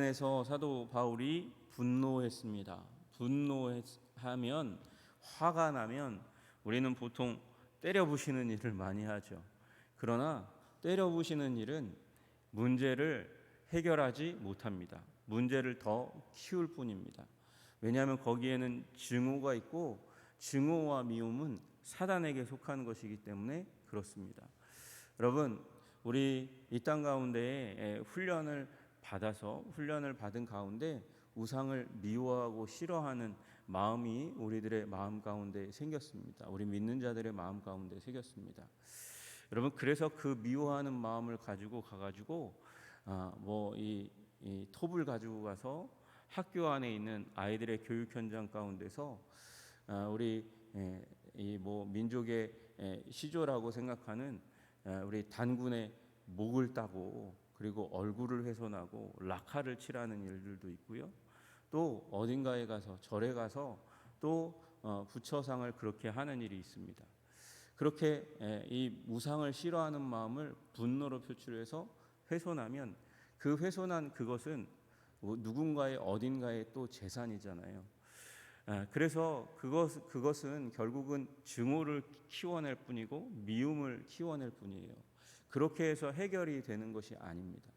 에서 사도 바울이 분노했습니다. 분노하면, 화가 나면 우리는 보통 때려 부시는 일을 많이 하죠. 그러나 때려 부시는 일은 문제를 해결하지 못합니다. 문제를 더 키울 뿐입니다. 왜냐하면 거기에는 증오가 있고, 증오와 미움은 사단에게 속한 것이기 때문에 그렇습니다. 여러분, 우리 이 땅 가운데에 훈련을 받은 가운데 우상을 미워하고 싫어하는 마음이 우리들의 마음 가운데 생겼습니다. 우리 믿는 자들의 마음 가운데 생겼습니다. 여러분, 그래서 그 미워하는 마음을 가지고 이 톱을 가지고 가서 학교 안에 있는 아이들의 교육 현장 가운데서 우리 민족의 시조라고 생각하는 우리 단군의 목을 따고, 그리고 얼굴을 훼손하고 락화를 칠하는 일들도 있고요. 또 어딘가에 가서, 절에 가서 또 부처상을 그렇게 하는 일이 있습니다. 그렇게 이 우상을 싫어하는 마음을 분노로 표출해서 훼손하면, 그 훼손한 그것은 누군가의 어딘가의 또 재산이잖아요. 그래서 그것은 결국은 증오를 키워낼 뿐이고 미움을 키워낼 뿐이에요. 그렇게 해서 해결이 되는 것이 아닙니다.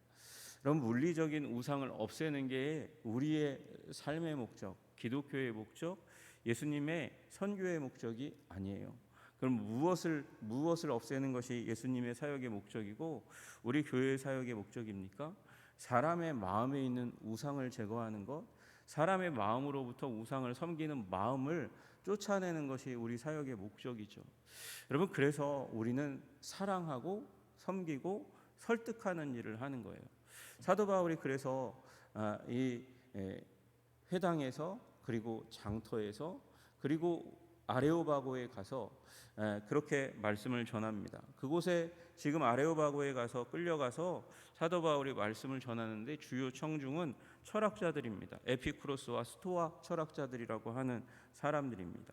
그럼 물리적인 우상을 없애는 게 우리의 삶의 목적, 기독교의 목적, 예수님의 선교의 목적이 아니에요. 그럼 무엇을 없애는 것이 예수님의 사역의 목적이고 우리 교회의 사역의 목적입니까? 사람의 마음에 있는 우상을 제거하는 것, 사람의 마음으로부터 우상을 섬기는 마음을 쫓아내는 것이 우리 사역의 목적이죠. 여러분, 그래서 우리는 사랑하고 섬기고 설득하는 일을 하는 거예요. 사도 바울이 그래서 이 회당에서, 그리고 장터에서, 그리고 아레오바고에 가서 그렇게 말씀을 전합니다. 그곳에 지금 아레오바고에 가서 끌려가서 사도 바울이 말씀을 전하는데 주요 청중은 철학자들입니다. 에피쿠로스와 스토아 철학자들이라고 하는 사람들입니다.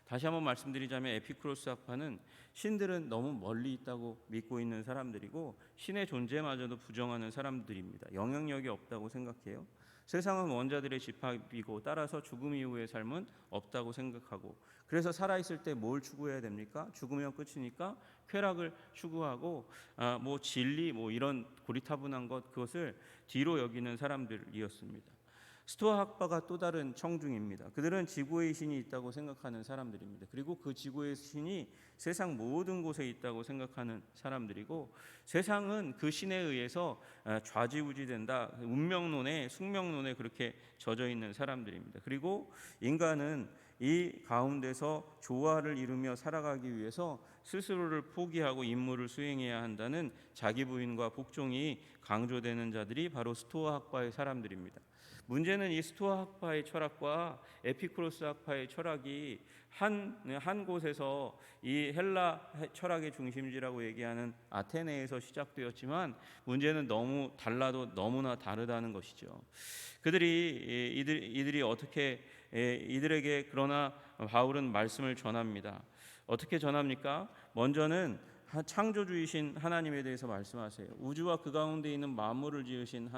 다시 한번 말씀드리자면 에피쿠로스 학파는 신들은 너무 멀리 있다고 믿고 있는 사람들이고 신의 존재마저도 부정하는 사람들입니다. 영향력이 없다고 생각해요. 세상은 원자들의 집합이고 따라서 죽음 이후의 삶은 없다고 생각하고, 그래서 살아있을 때 뭘 추구해야 됩니까? 죽으면 끝이니까 쾌락을 추구하고 진리 이런 고리타분한 그것을 뒤로 여기는 사람들이었습니다. 스토아 학파가 또 다른 청중입니다. 그들은 지구의 신이 있다고 생각하는 사람들입니다. 그리고 그 지구의 신이 세상 모든 곳에 있다고 생각하는 사람들이고, 세상은 그 신에 의해서 좌지우지된다, 운명론에, 숙명론에 그렇게 젖어 있는 사람들입니다. 그리고 인간은 이 가운데서 조화를 이루며 살아가기 위해서 스스로를 포기하고 임무를 수행해야 한다는 자기 부인과 복종이 강조되는 자들이 바로 스토아 학파의 사람들입니다. 문제는 이 스토아 학파의 철학과 에피쿠로스 학파의 철학이 한 곳에서 이 헬라 철학의 중심지라고 얘기하는 아테네에서 시작되었지만, 문제는 너무나 다르다는 것이죠. 이들에게 그러나 바울은 말씀을 전합니다. 어떻게 전합니까? 먼저는 창조주이신 하나님에 대해서 말씀하세요. 우주와 그 가운데 있는 만물을 지으신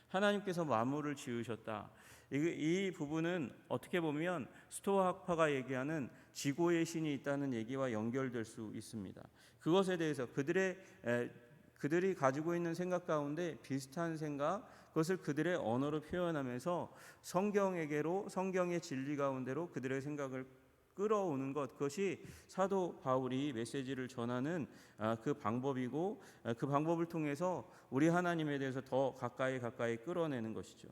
하나님께서 만물을 지으셨다. 이 부분은 어떻게 보면 스토아 학파가 얘기하는 지고의 신이 있다는 얘기와 연결될 수 있습니다. 그것에 대해서 그들이 가지고 있는 생각 가운데 비슷한 생각, 그것을 그들의 언어로 표현하면서 성경의 진리 가운데로 그들의 생각을 끌어오는 것, 그것이 사도 바울이 메시지를 전하는 그 방법이고, 그 방법을 통해서 우리 하나님에 대해서 더 가까이 끌어내는 것이죠.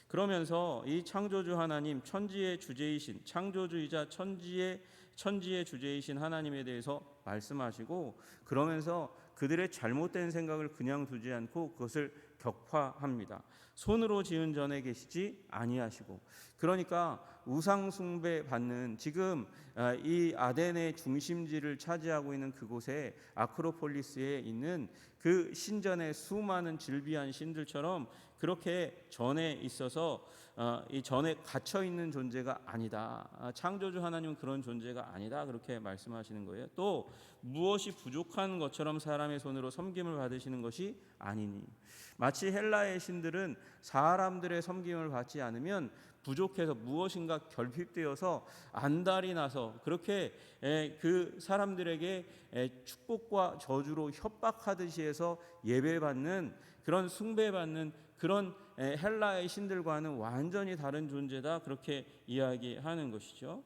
그러면서 이 창조주 하나님, 천지의 주제이신, 창조주이자 천지의 주제이신 하나님에 대해서 말씀하시고, 그러면서 그들의 잘못된 생각을 그냥 두지 않고 그것을 격파합니다. 손으로 지은 전에 계시지 아니하시고, 그러니까 우상 숭배 받는 지금 이 아덴의 중심지를 차지하고 있는 그곳에 아크로폴리스에 있는 그 신전의 수많은 질비한 신들처럼 그렇게 전에 있어서 이 전에 갇혀 있는 존재가 아니다. 창조주 하나님은 그런 존재가 아니다. 그렇게 말씀하시는 거예요. 또 무엇이 부족한 것처럼 사람의 손으로 섬김을 받으시는 것이 아니니. 마치 헬라의 신들은 사람들의 섬김을 받지 않으면 부족해서 무엇인가 결핍되어서 안달이 나서 그렇게 그 사람들에게 축복과 저주로 협박하듯이 해서 예배받는 그런 숭배받는 그런 헬라의 신들과는 완전히 다른 존재다, 그렇게 이야기하는 것이죠.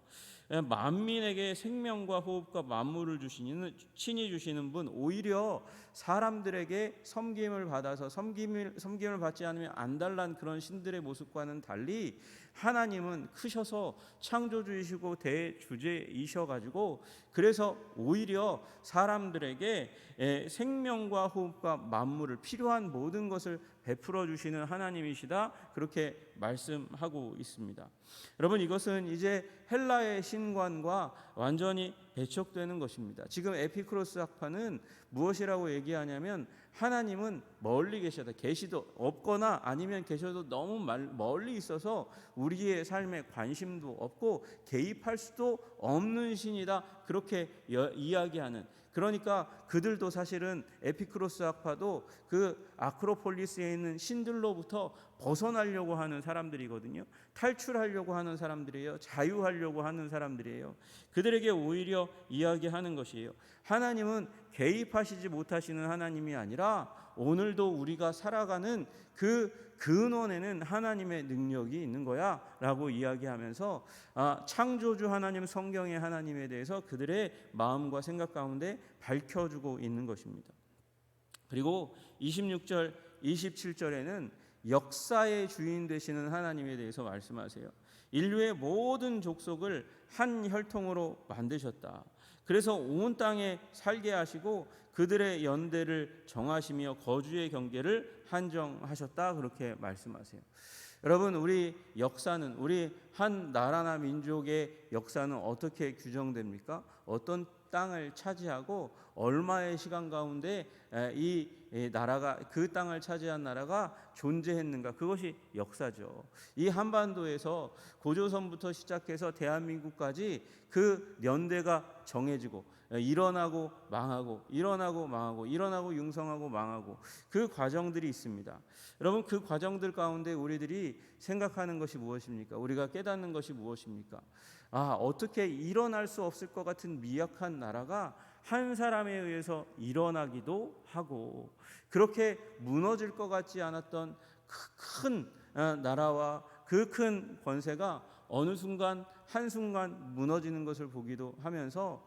만민에게 생명과 호흡과 만물을 주시는 친히 주시는 분, 오히려 사람들에게 섬김을 받아서 섬김을 받지 않으면 안달난 그런 신들의 모습과는 달리 하나님은 크셔서 창조주이시고 대주제이셔 가지고 그래서 오히려 사람들에게 생명과 호흡과 만물을 필요한 모든 것을 베풀어 주시는 하나님이시다, 그렇게 말씀하고 있습니다. 여러분, 이것은 이제 헬라의 신관과 완전히 배척되는 것입니다. 지금 에피크로스 학파는 무엇이라고 얘기하냐면 하나님은 멀리 계셔도 계시도 없거나 아니면 계셔도 너무 멀리 있어서 우리의 삶에 관심도 없고 개입할 수도 없는 신이다, 그렇게 이야기하는, 그러니까 그들도 사실은 에피크로스 학파도 그 아크로폴리스에 있는 신들로부터 벗어나려고 하는 사람들이거든요. 탈출하려고 하는 사람들이에요. 자유하려고 하는 사람들이에요. 그들에게 오히려 이야기하는 것이에요. 하나님은 개입하시지 못하시는 하나님이 아니라 오늘도 우리가 살아가는 그 근원에는 하나님의 능력이 있는 거야 라고 이야기하면서 창조주 하나님, 성경의 하나님에 대해서 그들의 마음과 생각 가운데 밝혀주고 있는 것입니다. 그리고 26절 27절에는 역사의 주인 되시는 하나님에 대해서 말씀하세요. 인류의 모든 족속을 한 혈통으로 만드셨다. 그래서 온 땅에 살게 하시고 그들의 연대를 정하시며 거주의 경계를 한정하셨다, 그렇게 말씀하세요. 여러분, 우리 역사는, 우리 한 나라나 민족의 역사는 어떻게 규정됩니까? 어떤 땅을 차지하고 얼마의 시간 가운데 이 나라가, 그 땅을 차지한 나라가 존재했는가, 그것이 역사죠. 이 한반도에서 고조선부터 시작해서 대한민국까지 그 연대가 정해지고 일어나고 망하고 일어나고 망하고 일어나고 융성하고 망하고 그 과정들이 있습니다. 여러분, 그 과정들 가운데 우리들이 생각하는 것이 무엇입니까? 우리가 깨닫는 것이 무엇입니까? 어떻게 일어날 수 없을 것 같은 미약한 나라가 한 사람에 의해서 일어나기도 하고, 그렇게 무너질 것 같지 않았던 큰 나라와 그 큰 권세가 어느 순간 한순간 무너지는 것을 보기도 하면서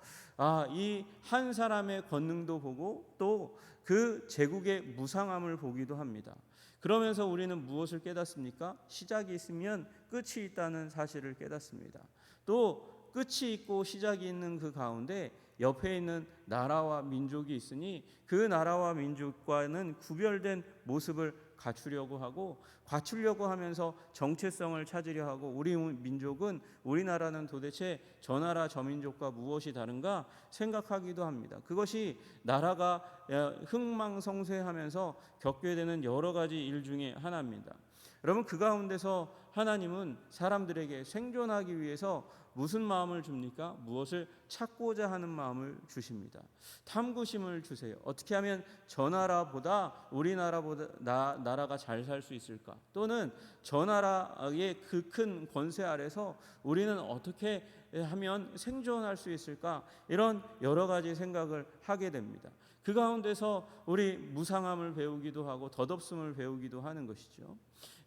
이 한 사람의 권능도 보고 또 그 제국의 무상함을 보기도 합니다. 그러면서 우리는 무엇을 깨닫습니까? 시작이 있으면 끝이 있다는 사실을 깨닫습니다. 또 끝이 있고 시작이 있는 그 가운데 옆에 있는 나라와 민족이 있으니 그 나라와 민족과는 구별된 모습을 갖추려고 하면서 정체성을 찾으려 하고, 우리 민족은, 우리나라는 도대체 저 나라 저 민족과 무엇이 다른가 생각하기도 합니다. 그것이 나라가 흥망성쇠하면서 겪게 되는 여러 가지 일 중에 하나입니다. 여러분, 그 가운데서 하나님은 사람들에게 생존하기 위해서 무슨 마음을 줍니까? 무엇을 찾고자 하는 마음을 주십니다. 탐구심을 주세요. 어떻게 하면 저 나라보다 우리나라보다 나라가 잘 살 수 있을까? 또는 저 나라의 그 큰 권세 아래서 우리는 어떻게 하면 생존할 수 있을까? 이런 여러 가지 생각을 하게 됩니다. 그 가운데서 우리 무상함을 배우기도 하고 덧없음을 배우기도 하는 것이죠.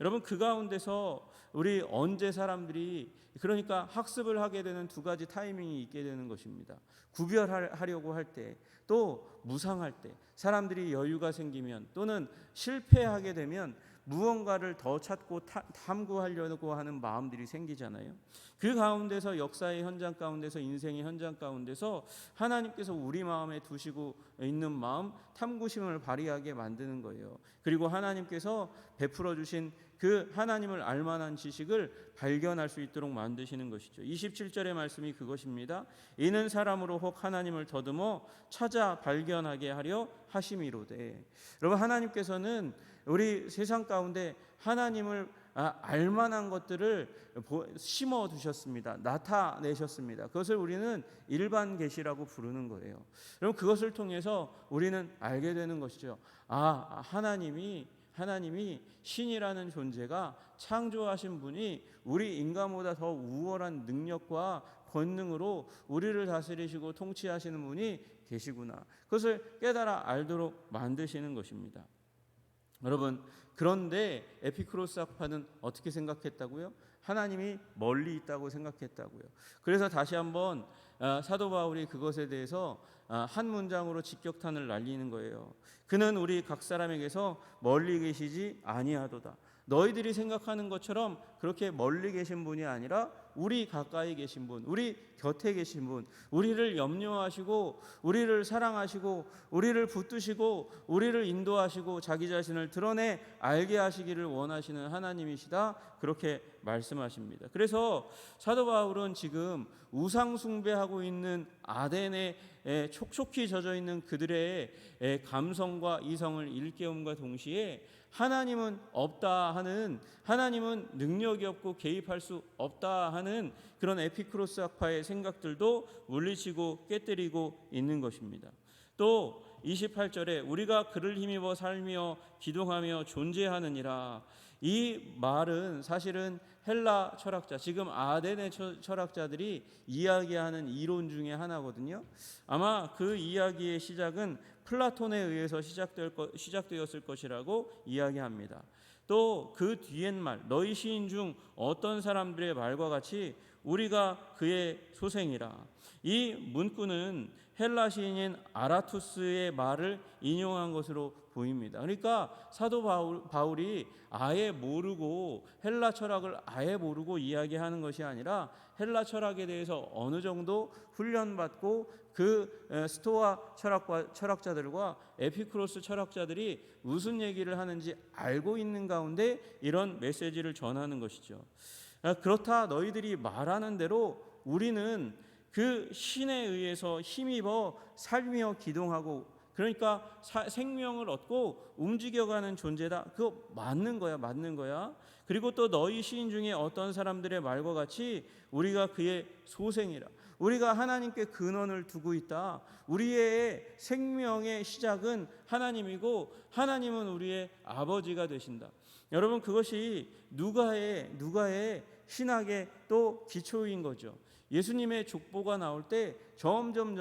여러분, 그 가운데서 우리 언제 사람들이, 그러니까 학습을 하게 되는 두 가지 타이밍이 있게 되는 것입니다. 구별하려고 할 때, 또 무상할 때, 사람들이 여유가 생기면 또는 실패하게 되면 무언가를 더 찾고 탐구하려고 하는 마음들이 생기잖아요. 그 가운데서, 역사의 현장 가운데서, 인생의 현장 가운데서 하나님께서 우리 마음에 두시고 있는 마음, 탐구심을 발휘하게 만드는 거예요. 그리고 하나님께서 베풀어 주신 그 하나님을 알만한 지식을 발견할 수 있도록 만드시는 것이죠. 27절의 말씀이 그것입니다. 이는 사람으로 혹 하나님을 더듬어 찾아 발견하게 하려 하심이로되. 여러분, 하나님께서는 우리 세상 가운데 하나님을 알만한 것들을 심어 두셨습니다. 나타내셨습니다. 그것을 우리는 일반 계시라고 부르는 거예요. 그럼 그것을 통해서 우리는 알게 되는 것이죠. 하나님이 신이라는 존재가, 창조하신 분이 우리 인간보다 더 우월한 능력과 권능으로 우리를 다스리시고 통치하시는 분이 계시구나. 그것을 깨달아 알도록 만드시는 것입니다. 여러분, 그런데 에피쿠로스 학파는 어떻게 생각했다고요? 하나님이 멀리 있다고 생각했다고요. 그래서 다시 한번 사도 바울이 그것에 대해서 한 문장으로 직격탄을 날리는 거예요. 그는 우리 각 사람에게서 멀리 계시지 아니하도다. 너희들이 생각하는 것처럼 그렇게 멀리 계신 분이 아니라 우리 가까이 계신 분, 우리 곁에 계신 분, 우리를 염려하시고 우리를 사랑하시고 우리를 붙드시고 우리를 인도하시고 자기 자신을 드러내 알게 하시기를 원하시는 하나님이시다, 그렇게 말씀하십니다. 그래서 사도 바울은 지금 우상 숭배하고 있는 아덴에 촉촉히 젖어 있는 그들의 감성과 이성을 일깨움과 동시에 하나님은 없다 하는, 하나님은 능력이 없고 개입할 수 없다 하는 그런 에피쿠로스 학파의 생각들도 물리치고 깨뜨리고 있는 것입니다. 또 28절에 우리가 그를 힘입어 살며 기동하며 존재하느니라, 이 말은 사실은 헬라 철학자, 지금 아덴의 철학자들이 이야기하는 이론 중에 하나거든요. 아마 그 이야기의 시작은 플라톤에 의해서 시작되었을 것이라고 이야기합니다. 또 그 뒤엔 말, 너희 시인 중 어떤 사람들의 말과 같이 우리가 그의 소생이라. 이 문구는 헬라 시인인 아라투스의 말을 인용한 것으로 보입니다. 그러니까 사도 바울이 아예 모르고, 헬라 철학을 아예 모르고 이야기하는 것이 아니라 헬라 철학에 대해서 어느 정도 훈련받고 그 스토아 철학자들과 에피쿠로스 철학자들이 무슨 얘기를 하는지 알고 있는 가운데 이런 메시지를 전하는 것이죠. 그렇다 너희들이 말하는 대로 우리는 그 신에 의해서 힘입어 살며 기동하고, 그러니까 생명을 얻고 움직여가는 존재다. 그거 맞는 거야. 그리고 또 너희 시인 중에 어떤 사람들의 말과 같이 우리가 그의 소생이라. 우리가 하나님께 근원을 두고 있다. 우리의 생명의 시작은 하나님이고 하나님은 우리의 아버지가 되신다. 여러분, 그것이 누가의 신학의 또 기초인 거죠. 예수님의 족보가 나올 때 점점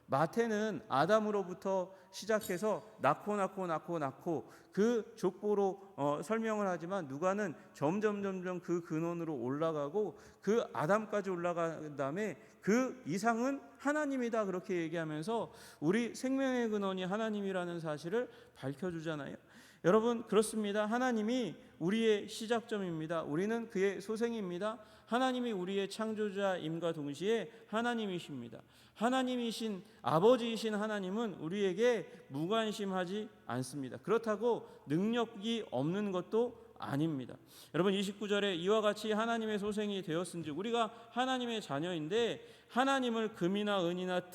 마태는 아담으로부터 시작해서 낳고 그 족보로 설명을 하지만 누가는 점점 그 근원으로 올라가고 그 아담까지 올라간 다음에 그 이상은 하나님이다, 그렇게 얘기하면서 우리 생명의 근원이 하나님이라는 사실을 밝혀주잖아요. 여러분, 그렇습니다. 하나님이 우리의 시작점입니다. 우리는 그의 소생입니다. 하나님이 우리의 창조자임과 동시에 하나님이십니다. 하나님이신 아버지이신 하나님은 우리에게 무관심하지 않습니다. 그렇다고 능력이 없는 것도 아닙니다. 여러분, 29절에 이와 같이 하나님의 소생이 되었은즉 우리가 하나님의 자녀인데 하나님을 금이나 은이나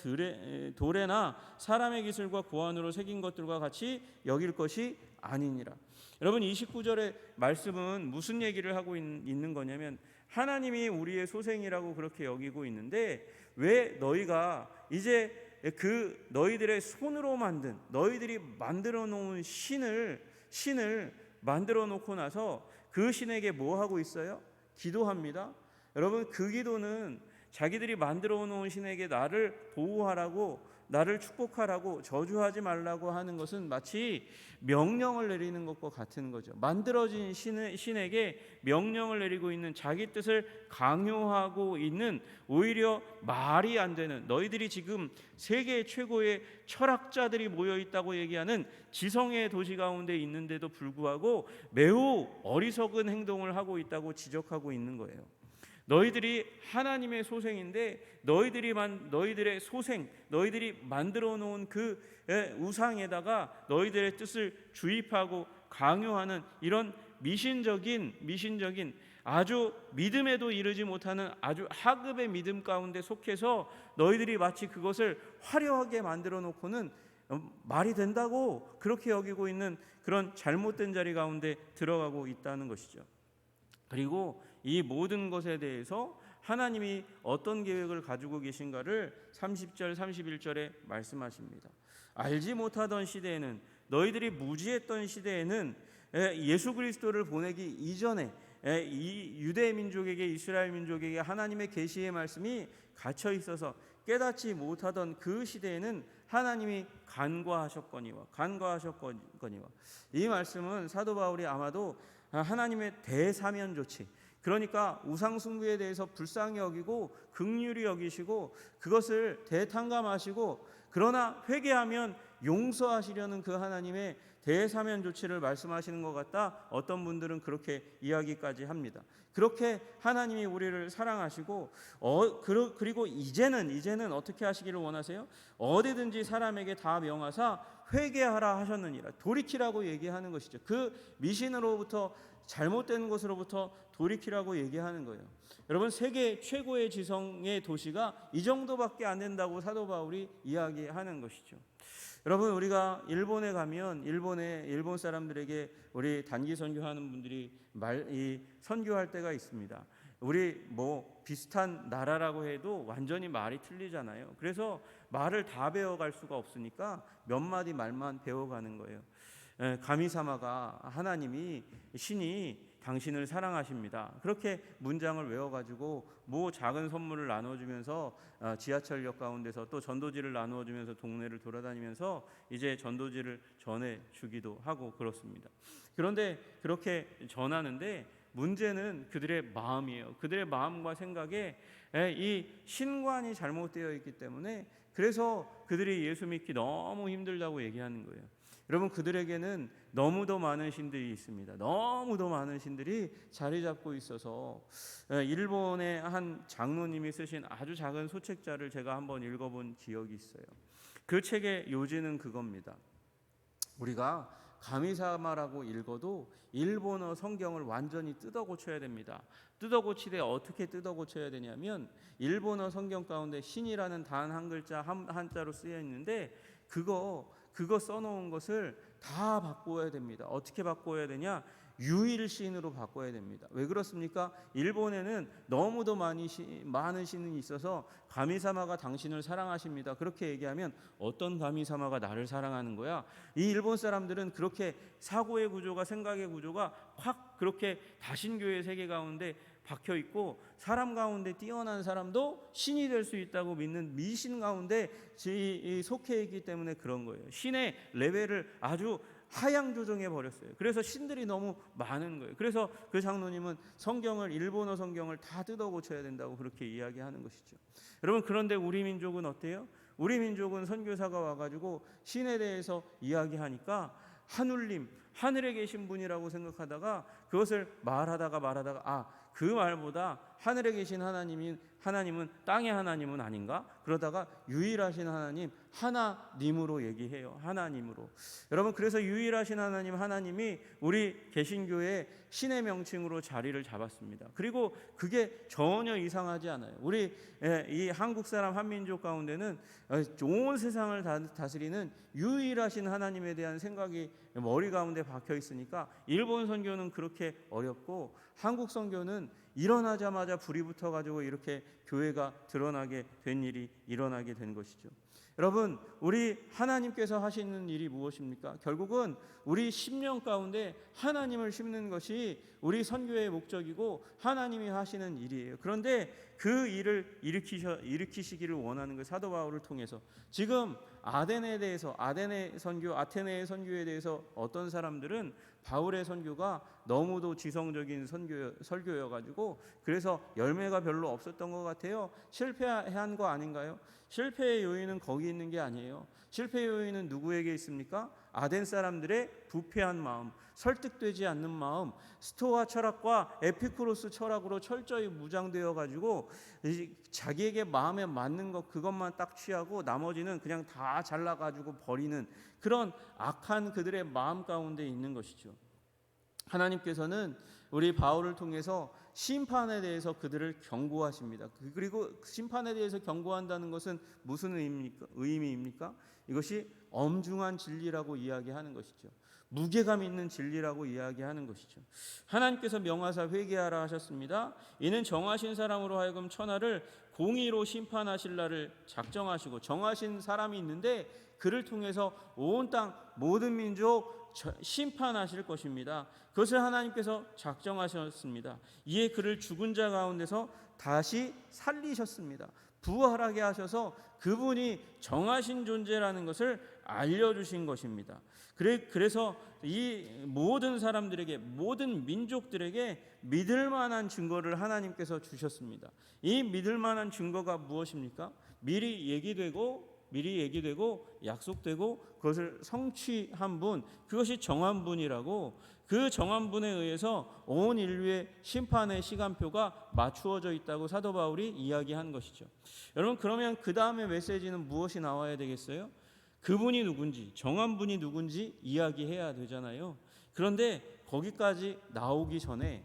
돌에나 사람의 기술과 고안으로 새긴 것들과 같이 여길 것이 아니니라. 여러분, 29절의 말씀은 무슨 얘기를 하고 있는 거냐면 하나님이 우리의 소생이라고 그렇게 여기고 있는데 왜 너희가 이제 그 너희들의 손으로 만든, 너희들이 만들어 놓은 신을 만들어 놓고 나서 그 신에게 뭐 하고 있어요? 기도합니다. 여러분, 그 기도는 자기들이 만들어 놓은 신에게 나를 보호하라고, 나를 축복하라고, 저주하지 말라고 하는 것은 마치 명령을 내리는 것과 같은 거죠. 만들어진 신에게 명령을 내리고 있는, 자기 뜻을 강요하고 있는, 오히려 말이 안 되는, 너희들이 지금 세계 최고의 철학자들이 모여 있다고 얘기하는 지성의 도시 가운데 있는데도 불구하고 매우 어리석은 행동을 하고 있다고 지적하고 있는 거예요. 너희들이 하나님의 소생인데 너희들의 소생, 너희들이 만들어 놓은 그 우상에다가 너희들의 뜻을 주입하고 강요하는 이런 미신적인 아주 믿음에도 이르지 못하는 아주 하급의 믿음 가운데 속해서 너희들이 마치 그것을 화려하게 만들어 놓고는 말이 된다고 그렇게 여기고 있는 그런 잘못된 자리 가운데 들어가고 있다는 것이죠. 그리고 이 모든 것에 대해서 하나님이 어떤 계획을 가지고 계신가를 30절 31절에 말씀하십니다. 알지 못하던 시대에는, 너희들이 무지했던 시대에는, 예수 그리스도를 보내기 이전에 이 유대 민족에게, 이스라엘 민족에게 하나님의 계시의 말씀이 갇혀 있어서 깨닫지 못하던 그 시대에는 하나님이 간과하셨거니와. 이 말씀은 사도 바울이 아마도 하나님의 대사면 조치, 그러니까 우상 숭배에 대해서 불쌍히 여기고 긍휼히 여기시고 그것을 대탕감하시고 그러나 회개하면 용서하시려는 그 하나님의 대사면 조치를 말씀하시는 것 같다. 어떤 분들은 그렇게 이야기까지 합니다. 그렇게 하나님이 우리를 사랑하시고 그리고 이제는 어떻게 하시기를 원하세요? 어디든지 사람에게 다 명하사 회개하라 하셨느니라. 돌이키라고 얘기하는 것이죠. 그 미신으로부터, 잘못된 것으로부터 돌이키라고 얘기하는 거예요. 여러분, 세계 최고의 지성의 도시가 이 정도밖에 안 된다고 사도 바울이 이야기하는 것이죠. 여러분, 우리가 일본에 가면 일본 사람들에게 우리 단기 선교하는 분들이 선교할 때가 있습니다. 우리 비슷한 나라라고 해도 완전히 말이 틀리잖아요. 그래서 말을 다 배워갈 수가 없으니까 몇 마디 말만 배워가는 거예요. 가미사마가, 하나님이, 신이 당신을 사랑하십니다. 그렇게 문장을 외워가지고 작은 선물을 나눠주면서 지하철역 가운데서 또 전도지를 나누어주면서 동네를 돌아다니면서 이제 전도지를 전해주기도 하고 그렇습니다. 그런데 그렇게 전하는데 문제는 그들의 마음이에요. 그들의 마음과 생각에 이 신관이 잘못되어 있기 때문에, 그래서 그들이 예수 믿기 너무 힘들다고 얘기하는 거예요. 여러분, 그들에게는 너무도 많은 신들이 있습니다. 너무도 많은 신들이 자리 잡고 있어서 일본의 한 장로님이 쓰신 아주 작은 소책자를 제가 한번 읽어본 기억이 있어요. 그 책의 요지는 그겁니다. 우리가 가미사마라고 읽어도 일본어 성경을 완전히 뜯어 고쳐야 됩니다. 뜯어 고치되 어떻게 뜯어 고쳐야 되냐면, 일본어 성경 가운데 신이라는 단 한 글자 한자로 쓰여 있는데 그거 써놓은 것을 다 바꿔야 됩니다. 어떻게 바꿔야 되냐? 유일신으로 바꿔야 됩니다. 왜 그렇습니까? 일본에는 너무도 많은 신이 있어서 가미사마가 당신을 사랑하십니다. 그렇게 얘기하면 어떤 가미사마가 나를 사랑하는 거야? 이 일본 사람들은 그렇게 사고의 구조가, 생각의 구조가 확 그렇게 다신교의 세계 가운데 박혀 있고, 사람 가운데 뛰어난 사람도 신이 될 수 있다고 믿는 미신 가운데 속해 있기 때문에 그런 거예요. 신의 레벨을 아주 하향 조정해 버렸어요. 그래서 신들이 너무 많은 거예요. 그래서 그 장로님은 일본어 성경을 다 뜯어 고쳐야 된다고 그렇게 이야기하는 것이죠. 여러분, 그런데 우리 민족은 어때요? 우리 민족은 선교사가 와가지고 신에 대해서 이야기하니까 하늘님, 하늘에 계신 분이라고 생각하다가 그것을 말하다가 그 말보다 하늘에 계신 하나님은 땅의 하나님은 아닌가? 그러다가 유일하신 하나님, 하나님으로 얘기해요. 하나님으로. 여러분, 그래서 유일하신 하나님이 우리 개신교의 신의 명칭으로 자리를 잡았습니다. 그리고 그게 전혀 이상하지 않아요. 우리 이 한국 사람, 한민족 가운데는 온 세상을 다스리는 유일하신 하나님에 대한 생각이 머리 가운데 박혀 있으니까 일본 선교는 그렇게 어렵고, 한국 선교는 일어나자마자 불이 붙어가지고 이렇게 교회가 드러나게 된 일이 일어나게 된 것이죠. 여러분, 우리 하나님께서 하시는 일이 무엇입니까? 결국은 우리 심령 가운데 하나님을 심는 것이 우리 선교의 목적이고 하나님이 하시는 일이에요. 그런데 그 일을 일으키시기를 원하는 그 사도 바울을 통해서 지금 아테네의 선교에 대해서 어떤 사람들은 바울의 선교가 너무도 지성적인 설교여가지고 그래서 열매가 별로 없었던 것 같아요. 실패한 거 아닌가요? 실패의 요인은 거기 있는 게 아니에요. 실패의 요인은 누구에게 있습니까? 아덴 사람들의 부패한 마음, 설득되지 않는 마음, 스토아 철학과 에피쿠로스 철학으로 철저히 무장되어 가지고 자기에게 마음에 맞는 것 그것만 딱 취하고 나머지는 그냥 다 잘라가지고 버리는 그런 악한 그들의 마음 가운데 있는 것이죠. 하나님께서는 우리 바울을 통해서 심판에 대해서 그들을 경고하십니다. 그리고 심판에 대해서 경고한다는 것은 무슨 의미입니까? 이것이 엄중한 진리라고 이야기하는 것이죠. 무게감 있는 진리라고 이야기하는 것이죠. 하나님께서 명하사 회개하라 하셨습니다. 이는 정하신 사람으로 하여금 천하를 공의로 심판하실 날을 작정하시고, 정하신 사람이 있는데 그를 통해서 온 땅 모든 민족 심판하실 것입니다. 그것을 하나님께서 작정하셨습니다. 이에 그를 죽은 자 가운데서 다시 살리셨습니다. 부활하게 하셔서 그분이 정하신 존재라는 것을 알려주신 것입니다. 그래서 이 모든 사람들에게, 모든 민족들에게 믿을 만한 증거를 하나님께서 주셨습니다. 이 믿을 만한 증거가 무엇입니까? 미리 얘기되고 약속되고 그것을 성취한 분, 그것이 정한 분이라고, 그 정한 분에 의해서 온 인류의 심판의 시간표가 맞추어져 있다고 사도 바울이 이야기한 것이죠. 여러분, 그러면 그 다음에 메시지는 무엇이 나와야 되겠어요? 그분이 누군지, 정한 분이 누군지 이야기해야 되잖아요. 그런데 거기까지 나오기 전에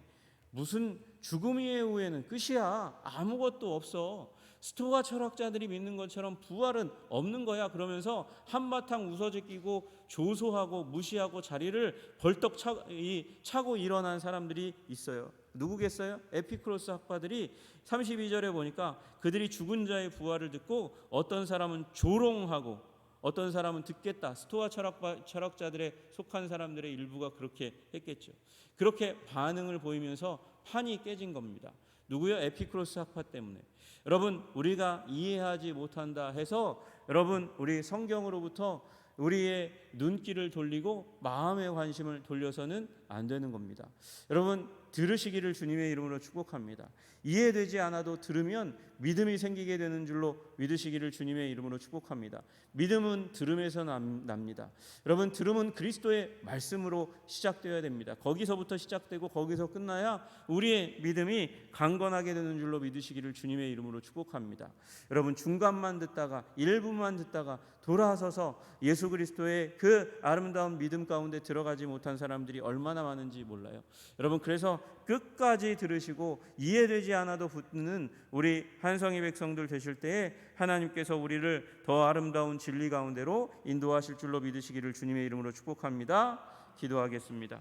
무슨 죽음 이후에는 끝이야, 아무것도 없어, 스토아 철학자들이 믿는 것처럼 부활은 없는 거야, 그러면서 한바탕 웃어제끼고 조소하고 무시하고 자리를 벌떡 차고 일어난 사람들이 있어요. 누구겠어요? 에피쿠로스 학파들이 32절에 보니까 그들이 죽은 자의 부활을 듣고 어떤 사람은 조롱하고 어떤 사람은 듣겠다. 스토아 철학자들에 속한 사람들의 일부가 그렇게 했겠죠. 그렇게 반응을 보이면서 판이 깨진 겁니다. 누구요? 에피쿠로스 학파 때문에. 여러분, 우리가 이해하지 못한다 해서 여러분, 우리 성경으로부터 우리의 눈길을 돌리고 마음의 관심을 돌려서는 안 되는 겁니다. 여러분, 들으시기를 주님의 이름으로 축복합니다. 이해되지 않아도 들으면 믿음이 생기게 되는 줄로 믿으시기를 주님의 이름으로 축복합니다. 믿음은 들음에서 납니다. 여러분, 들음은 그리스도의 말씀으로 시작되어야 됩니다. 거기서부터 시작되고 거기서 끝나야 우리의 믿음이 강건하게 되는 줄로 믿으시기를 주님의 이름으로 축복합니다. 여러분, 중간만 듣다가 일부만 듣다가 돌아서서 예수 그리스도의 그 아름다운 믿음 가운데 들어가지 못한 사람들이 얼마나 많은지 몰라요. 여러분, 그래서 끝까지 들으시고 이해되지 않아도 붙는 우리 한성의 백성들 되실 때에 하나님께서 우리를 더 아름다운 진리 가운데로 인도하실 줄로 믿으시기를 주님의 이름으로 축복합니다. 기도하겠습니다.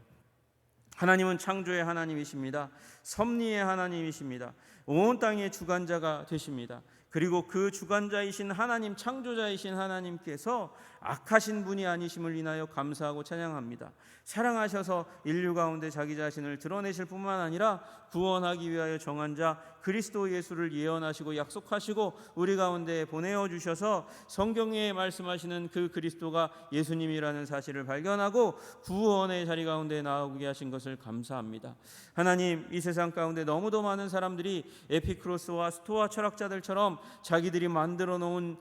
하나님은 창조의 하나님이십니다. 섭리의 하나님이십니다. 온 땅의 주관자가 되십니다. 그리고 그 주관자이신 하나님, 창조자이신 하나님께서 악하신 분이 아니심을 인하여 감사하고 찬양합니다. 사랑하셔서 인류 가운데 자기 자신을 드러내실 뿐만 아니라 구원하기 위하여 정한 자 그리스도 예수를 예언하시고 약속하시고 우리 가운데 보내어 주셔서 성경에 말씀하시는 그 그리스도가 예수님이라는 사실을 발견하고 구원의 자리 가운데 나오게 하신 것을 감사합니다. 하나님, 이 세상 가운데 너무도 많은 사람들이 에피쿠로스와 스토아 철학자들처럼 자기들이 만들어 놓은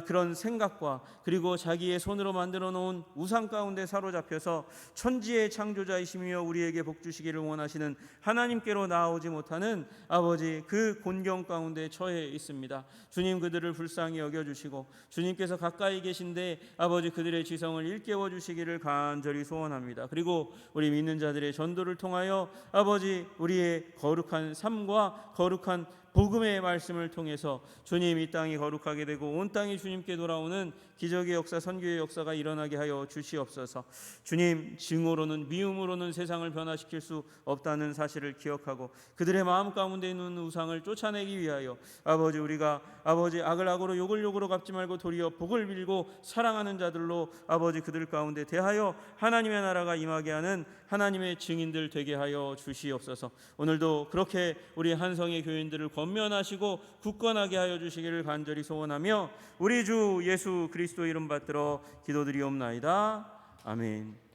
그런 생각과 그리고 자기의 손으로 만들어 놓은 우상 가운데 사로잡혀서 천지의 창조자이시며 우리에게 복 주시기를 원하시는 하나님께로 나오지 못하는 아버지, 그 곤경 가운데 처해 있습니다. 주님, 그들을 불쌍히 여겨주시고 주님께서 가까이 계신데 아버지, 그들의 지성을 일깨워 주시기를 간절히 소원합니다. 그리고 우리 믿는 자들의 전도를 통하여 아버지, 우리의 거룩한 삶과 거룩한 복음의 말씀을 통해서 주님, 이 땅이 거룩하게 되고 온 땅이 주님께 돌아오는 기적의 역사, 선교의 역사가 일어나게 하여 주시옵소서. 주님, 증오로는, 미움으로는 세상을 변화시킬 수 없다는 사실을 기억하고 그들의 마음 가운데 있는 우상을 쫓아내기 위하여 아버지, 우리가 아버지, 악을 악으로 욕을 욕으로 갚지 말고 도리어 복을 빌고 사랑하는 자들로 아버지, 그들 가운데 대하여 하나님의 나라가 임하게 하는 하나님의 증인들 되게 하여 주시옵소서. 오늘도 그렇게 우리 한성의 교인들을 권면하시고 굳건하게 하여 주시기를 간절히 소원하며 우리 주 예수 그리스도 이름 받들어 기도드리옵나이다. 아멘.